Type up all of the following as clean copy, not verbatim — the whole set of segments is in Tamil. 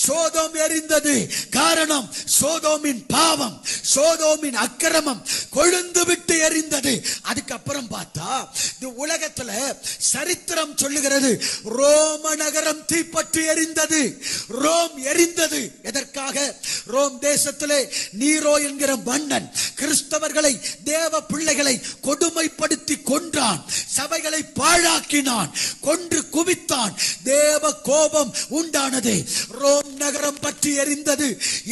சோதோம் எரிந்தது. காரணம் சோதோமின் பாவம், சோதோமின் அக்கிரமம் கொழுந்து விட்டு எரிந்தது. அதுக்கப்புறம் பார்த்தா இந்த உலகத்துல சரித்திரம் சொல்லுகிறது, ரோம நகரம் தீப்பற்றி எரிந்தது. ரோம் எரிந்தது. எதற்காக? ரோம் தேசத்திலே நீரோ என்கிற மன்னன் கிறிஸ்தவர்களை, தேவ பிள்ளைகளை கொடுமைப்படுத்தி கொன்றான், சபைகளை பாழாக்கினான், கொன்று குவித்தான். தேவ கோபம் உண்டானது. ரோம் நகரம் பற்றி எரிந்தது.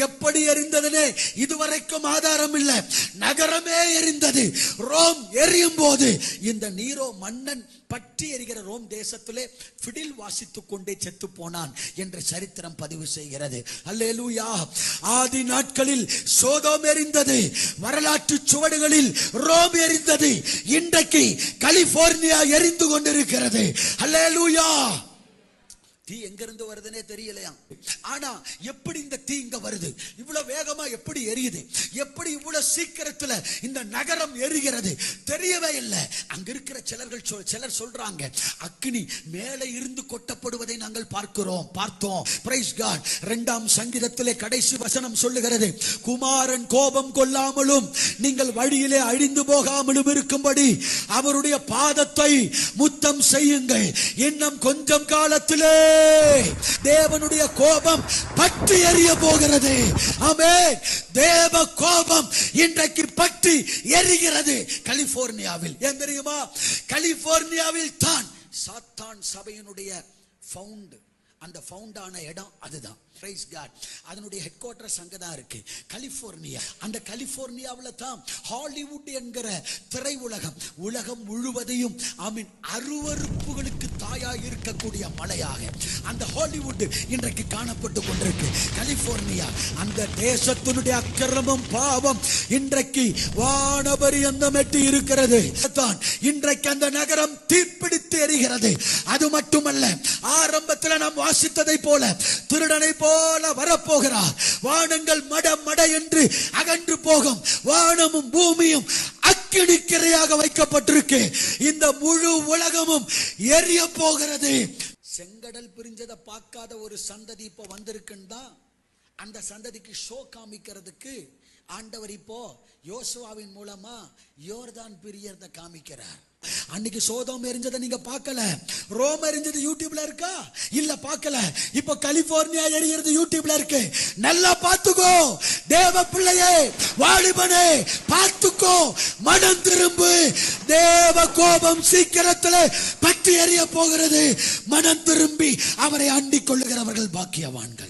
எப்படி எரிந்ததுன்னு இதுவரைக்கும் ஆதாரம் இல்லை. நகரமே எரிந்தது. ரோம் எரியும் போது இந்த நீரோ மன்னன் பற்றி எரிகிற ரோம் தேசத்திலே பிடில் வாசித்துக் கொண்டே செத்து போனான் என்று சரித்திரம் பதிவு செய்கிறது. அல்லேலூயா. ஆதி நாட்களில் சோதோம் எரிந்தது. வரலாற்று சுவடுகளில் ரோம் எரிந்தது. இன்றைக்கு கலிபோர்னியா எரிந்து கொண்டிருக்கிறது. அல்லேலூயா. தீ எங்கிருந்து வருதுன்னே தெரியலையா? ஆனா எப்படி இந்த தீ இங்க வருது? இவ்வளவு வேகமா எப்படி எரியுது? எப்படி இவ்வளவு சீக்கிரத்துல இந்த நகரம் எரிகிறது? தெரியவே இல்லை. அங்க இருக்கிற சிலர் சொல்றாங்க, அக்கினி மேலே இருந்து கொட்டப்படுவதை நாங்கள் பார்த்தோம். Praise God. 2ஆம் சங்கீதத்திலே கடைசி வசனம் சொல்லுகிறது, குமாரன் கோபம் கொள்ளாமலும் நீங்கள் வழியிலே அழிந்து போகாமலும் இருக்கும்படி அவருடைய பாதத்தை முத்தம் செய்யுங்கள். இன்னும் கொஞ்சம் காலத்திலே தேவனுடைய கோபம் பற்றி எரிய போகிறது. ஆமென். தேவ கோபம் இன்றைக்கு பற்றி எரிகிறது கலிபோர்னியாவில். ஏன் தெரியுமா? கலிபோர்னியாவில் தான் சாத்தான் சபையினுடைய ஃபவுண்ட், அந்த ஃபவுண்டான இடம் அதுதான். Praise God. அதனுடைய ஹெட் குவார்ட்டர்ஸ் அங்கதான் இருக்கு, கலிபோர்னியா. அந்த கலிபோர்னியாவில் தான் ஹாலிவுட் என்கிற திரை உலகம் முழுவதையும் அருவருப்புகளுக்கு தாயாக இருக்கக்கூடிய மலையாக அந்த ஹாலிவுட் இன்றைக்கு காணப்பட்டு கொண்டிருக்கு. கலிபோர்னியா அந்த தேசத்தினுடைய அக்கிரமம், பாவம் இன்றைக்கு வானபரியந்தம் எட்டி இருக்கிறது. இன்றைக்கு அந்த நகரம் தீப்பிடித்து எரிகிறது. அது மட்டுமல்ல, ஆரம்பத்தில் நாம் வாசித்ததை போல திருடனை போல வரப்போகிறார். வானங்கள் மட என்று அகன்று போகும். வானமும் பூமியும் அக்கினிக்கிரையாக வைக்கப்பட்டிருக்கு. இந்த முழு உலகமும் எரிய போகிறது. செங்கடல் பிரிஞ்சதை பார்க்காத ஒரு சந்ததி இப்போ வந்திருக்குன்னு அந்த சந்ததிக்கு ஷோ காமிக்கிறதுக்கு ஆண்டவர் இப்போ யோசுவாவின் மூலமா யோர்தான் பிரியறத காமிக்கிறார். அன்னைக்கு சோதோம் எரிஞ்சதை நீங்க பார்க்கல. ரோம் எரிஞ்சது யூடியூப்ல இருக்கா? இல்ல, பார்க்கல. இப்போ கலிபோர்னியா எரிகிறது யூடியூப்ல இருக்கு. நல்லா பார்த்துக்கோ தேவ பிள்ளையே, வாலிபனே, பார்த்துக்கோ, மனம் திரும்பு. தேவ கோபம் சீக்கிரத்தில் பற்றி எரிய போகிறது. மனம் திரும்பி அவரை அண்டிக் கொள்ளுகிறவர்கள் பாக்கியவான்கள்.